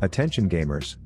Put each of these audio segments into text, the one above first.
Attention gamers.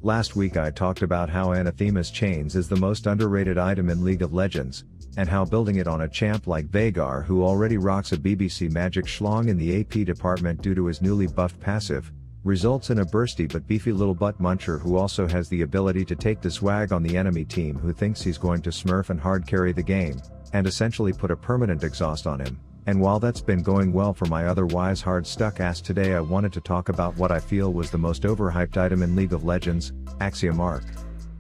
Last week I talked about how Anathema's Chains is the most underrated item in League of Legends, and how building it on a champ like Veigar, who already rocks a BBC Magic schlong in the AP department due to his newly buffed passive, results in a bursty but beefy little butt muncher who also has the ability to take the swag on the enemy team who thinks he's going to smurf and hard carry the game, and essentially put a permanent exhaust on him. And while that's been going well for my otherwise hard stuck ass, today I wanted to talk about what I feel was the most overhyped item in League of Legends, Axiom Arc.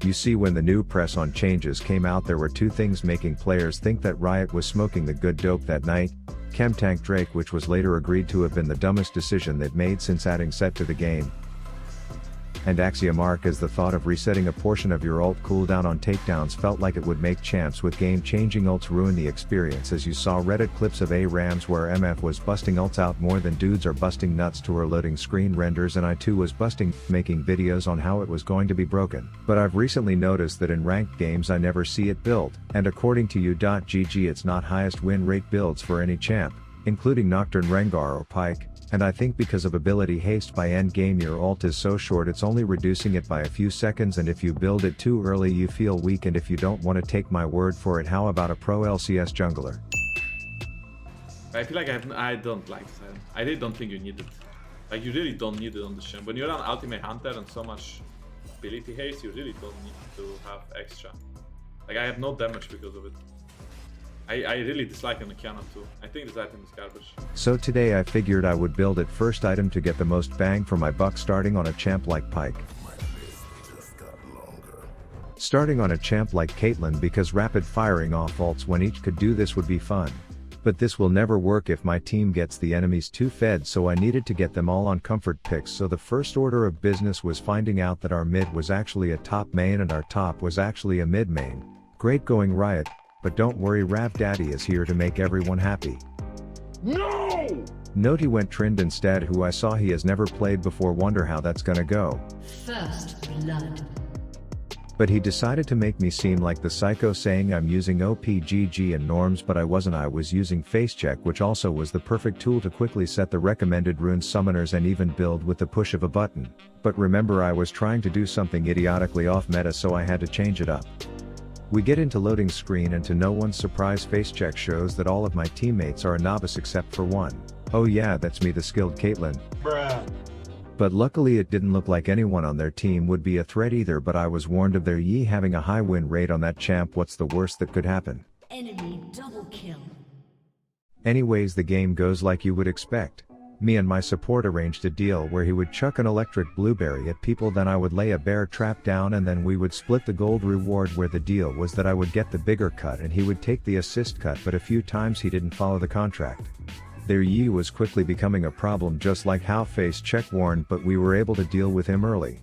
You see, when the new press on changes came out, there were two things making players think that Riot was smoking the good dope that night: Chemtank Drake, which was later agreed to have been the dumbest decision they've made since adding set to the game, and Axiom Arc, as the thought of resetting a portion of your ult cooldown on takedowns felt like it would make champs with game-changing ults ruin the experience, as you saw Reddit clips of ARAMs where MF was busting ults out more than dudes are busting nuts to her loading screen renders, and I too was busting, making videos on how it was going to be broken. But I've recently noticed that in ranked games I never see it build, and according to U.GG it's not highest win rate builds for any champ, including Nocturne Rengar or Pyke. And I think because of ability haste by end game, your ult is so short it's only reducing it by a few seconds, and if you build it too early you feel weak. And if you don't want to take my word for it, how about a pro LCS jungler? I feel like I don't like this item. I really don't think you need it. Like, you really don't need it on the champ. When you're an ultimate hunter and so much ability haste, you really don't need to have extra. Like, I have no damage because of it. I really dislike on the cannon too. I think this item is garbage. So today I figured I would build it first item to get the most bang for my buck, starting on a champ like Pyke. Starting on a champ like Caitlyn, because rapid firing off ults when each could do this would be fun. But this will never work if my team gets the enemies too fed, so I needed to get them all on comfort picks. So the first order of business was finding out that our mid was actually a top main and our top was actually a mid main. Great going, Riot. But don't worry, Rav Daddy is here to make everyone happy. No! Note he went Trind instead, who I saw he has never played before, wonder how that's gonna go. First blood. But he decided to make me seem like the psycho, saying I'm using OPGG and norms, but I wasn't. I was using face check, which also was the perfect tool to quickly set the recommended rune summoners and even build with the push of a button. But remember, I was trying to do something idiotically off meta, so I had to change it up. We get into loading screen, and to no one's surprise, face check shows that all of my teammates are a novice except for one. Oh yeah, that's me, the skilled Caitlyn. Bruh. But luckily it didn't look like anyone on their team would be a threat either, but I was warned of their Yi having a high win rate on that champ. What's the worst that could happen? Enemy double kill. Anyways, the game goes like you would expect. Me and my support arranged a deal where he would chuck an electric blueberry at people, then I would lay a bear trap down, and then we would split the gold reward, where the deal was that I would get the bigger cut and he would take the assist cut, but a few times he didn't follow the contract. Their Yi was quickly becoming a problem, just like how face check warned, but we were able to deal with him early.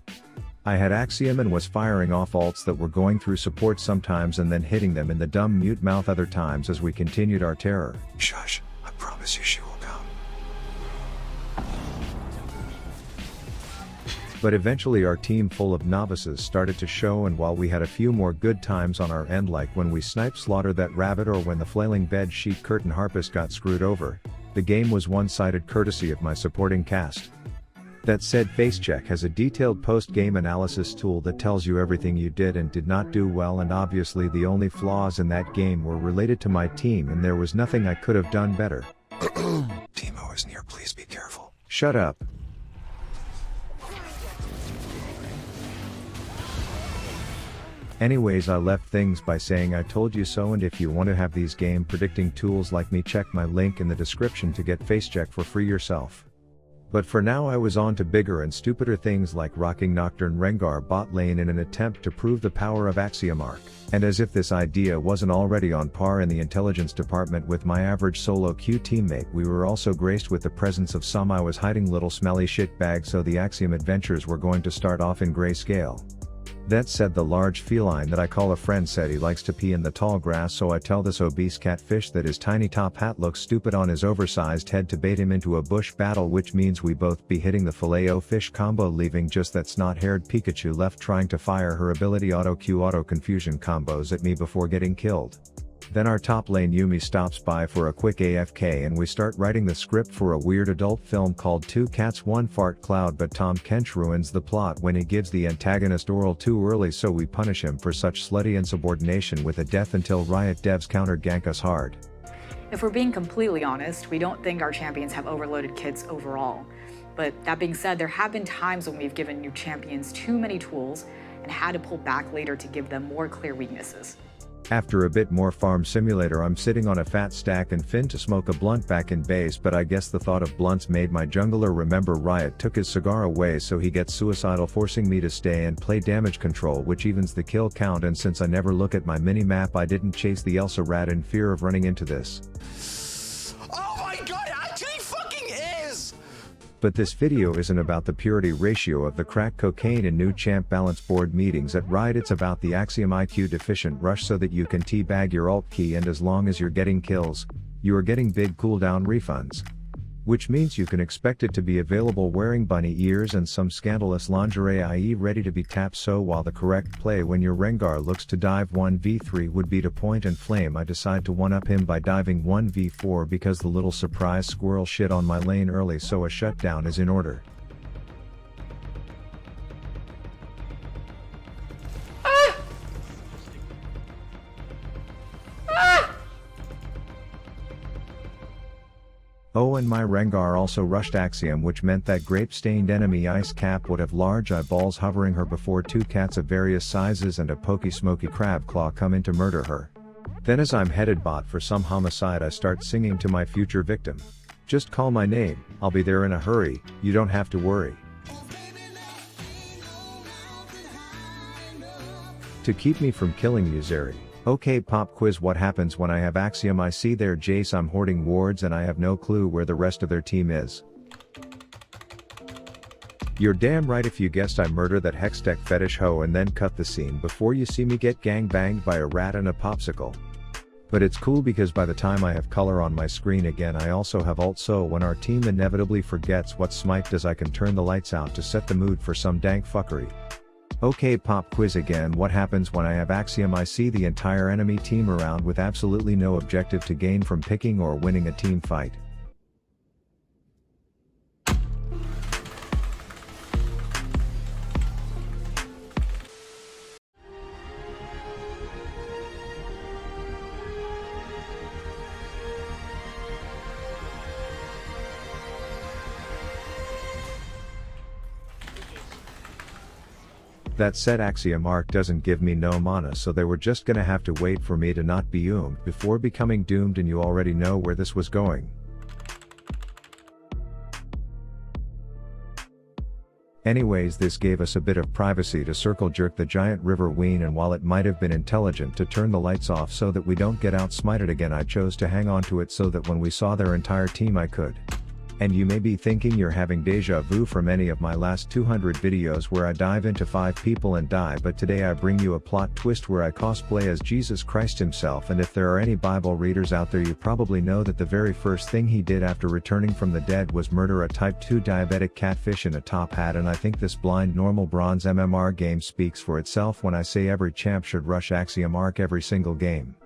I had Axiom and was firing off ults that were going through support sometimes and then hitting them in the dumb mute mouth other times as we continued our terror. Shush, I promise you she will come. But eventually our team full of novices started to show, and while we had a few more good times on our end, like when we sniped slaughter that rabbit or when the flailing bed sheet curtain harpist got screwed over, the game was one-sided courtesy of my supporting cast. That said, FaceCheck has a detailed post-game analysis tool that tells you everything you did and did not do well, and obviously the only flaws in that game were related to my team, and there was nothing I could have done better. Teemo is near, please be careful. Shut up. Anyways, I left things by saying I told you so, and if you want to have these game predicting tools like me, check my link in the description to get FaceCheck for free yourself. But for now I was on to bigger and stupider things, like rocking Nocturne Rengar bot lane in an attempt to prove the power of Axiom Arc. And as if this idea wasn't already on par in the intelligence department with my average solo queue teammate, we were also graced with the presence of some I was hiding little smelly shit bags, so the Axiom adventures were going to start off in grayscale. That said, the large feline that I call a friend said he likes to pee in the tall grass, so I tell this obese catfish that his tiny top hat looks stupid on his oversized head to bait him into a bush battle, which means we both be hitting the filet-o-fish combo, leaving just that snot-haired Pikachu left trying to fire her ability auto-Q auto-confusion combos at me before getting killed. Then our top lane Yumi stops by for a quick AFK and we start writing the script for a weird adult film called Two Cats One Fart Cloud, but Tom Kench ruins the plot when he gives the antagonist oral too early, so we punish him for such slutty insubordination with a death until Riot devs counter gank us hard. If we're being completely honest, we don't think our champions have overloaded kits overall. But that being said, there have been times when we've given new champions too many tools and had to pull back later to give them more clear weaknesses. After a bit more farm simulator, I'm sitting on a fat stack and fin to smoke a blunt back in base, but I guess the thought of blunts made my jungler remember Riot took his cigar away, so he gets suicidal, forcing me to stay and play damage control, which evens the kill count, and since I never look at my mini-map, I didn't chase the Elsa rat in fear of running into this. Oh my god, it actually fucking is! But this video isn't about the purity ratio of the crack cocaine in new champ balance board meetings at Riot. It's about the Axiom IQ deficient rush so that you can teabag your alt key, and as long as you're getting kills, you are getting big cooldown refunds. Which means you can expect it to be available wearing bunny ears and some scandalous lingerie, i.e. ready to be tapped. So while the correct play when your Rengar looks to dive 1v3 would be to point and flame, I decide to one-up him by diving 1v4 because the little surprise squirrel shit on my lane early, so a shutdown is in order. Oh, and my Rengar also rushed Axiom, which meant that grape-stained enemy Ice Cap would have large eyeballs hovering her before two cats of various sizes and a pokey smoky crab claw come in to murder her. Then as I'm headed bot for some homicide, I start singing to my future victim. Just call my name, I'll be there in a hurry, you don't have to worry. To keep me from killing you, Zeri. Okay, pop quiz: what happens when I have Axiom? I see their Jace, I'm hoarding wards and I have no clue where the rest of their team is. You're damn right if you guessed I murder that Hextech fetish hoe and then cut the scene before you see me get gangbanged by a rat and a popsicle. But it's cool because by the time I have color on my screen again, I also have alt, so when our team inevitably forgets what smite does, I can turn the lights out to set the mood for some dank fuckery. Okay, pop quiz again: what happens when I have Axiom? I see the entire enemy team around with absolutely no objective to gain from picking or winning a team fight. That said, Axiom Arc doesn't give me no mana, so they were just gonna have to wait for me to not be oomed before becoming doomed, and you already know where this was going. Anyways, this gave us a bit of privacy to circle jerk the giant river ween, and while it might have been intelligent to turn the lights off so that we don't get outsmited again, I chose to hang on to it so that when we saw their entire team I could. And you may be thinking you're having deja vu from any of my last 200 videos where I dive into 5 people and die, but today I bring you a plot twist where I cosplay as Jesus Christ himself. And if there are any Bible readers out there, you probably know that the very first thing he did after returning from the dead was murder a type 2 diabetic catfish in a top hat. And I think this blind normal bronze MMR game speaks for itself when I say every champ should rush Axiom Arc every single game.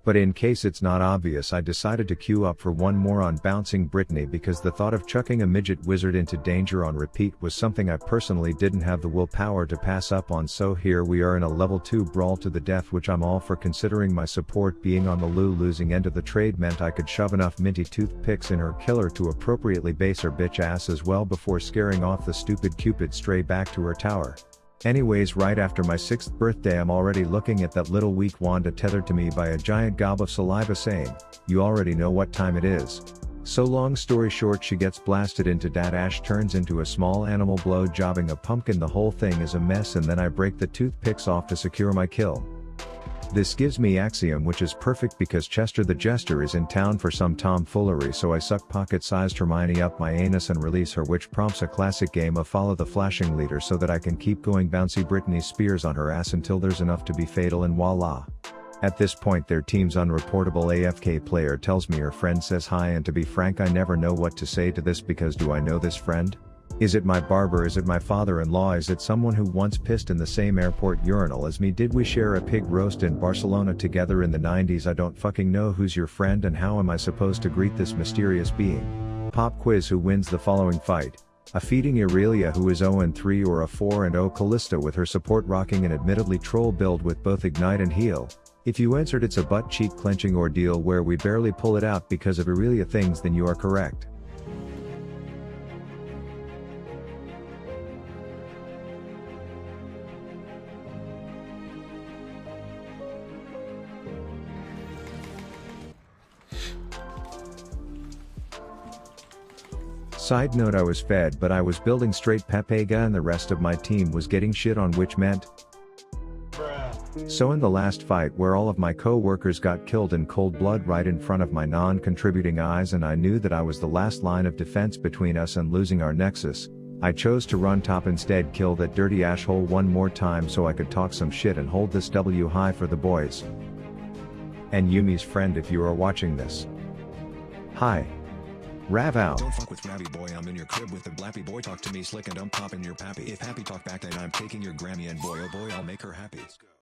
But in case it's not obvious, I decided to queue up for one more on Bouncing Brittany because the thought of chucking a midget wizard into danger on repeat was something I personally didn't have the willpower to pass up on. So here we are in a level 2 brawl to the death, which I'm all for, considering my support being on the losing end of the trade meant I could shove enough minty toothpicks in her killer to appropriately base her bitch ass as well before scaring off the stupid Cupid stray back to her tower. Anyways, right after my 6th birthday, I'm already looking at that little weak Wanda tethered to me by a giant gob of saliva saying, "You already know what time it is." So long story short, she gets blasted into dat ash, turns into a small animal blow jobbing a pumpkin. The whole thing is a mess, and then I break the toothpicks off to secure my kill. This gives me Axiom, which is perfect because Chester the Jester is in town for some tomfoolery, so I suck pocket-sized Hermione up my anus and release her, which prompts a classic game of follow the flashing leader so that I can keep going bouncy Brittany spears on her ass until there's enough to be fatal, and voila. At this point their team's unreportable AFK player tells me her friend says hi, and to be frank, I never know what to say to this because do I know this friend? Is it my barber? Is it my father-in-law? Is it someone who once pissed in the same airport urinal as me? Did we share a pig roast in Barcelona together in the 90s? I don't fucking know who's your friend and how am I supposed to greet this mysterious being? Pop quiz: who wins the following fight? A feeding Aurelia who is 0-3 or a 4-0 Callista with her support rocking an admittedly troll build with both ignite and heal? If you answered it's a butt cheek clenching ordeal where we barely pull it out because of Aurelia things, then you are correct. Side note: I was fed but I was building straight Pepega and the rest of my team was getting shit on, which meant so in the last fight where all of my co-workers got killed in cold blood right in front of my non-contributing eyes and I knew that I was the last line of defense between us and losing our nexus, I chose to run top instead, kill that dirty asshole one more time so I could talk some shit and hold this W high for the boys. And Yumi's friend, if you are watching this. Hi. Rav out. Don't fuck with Ravi boy, I'm in your crib with the blappy boy, talk to me slick and I'm popping your pappy. If happy talk back then I'm taking your Grammy and boy oh boy I'll make her happy.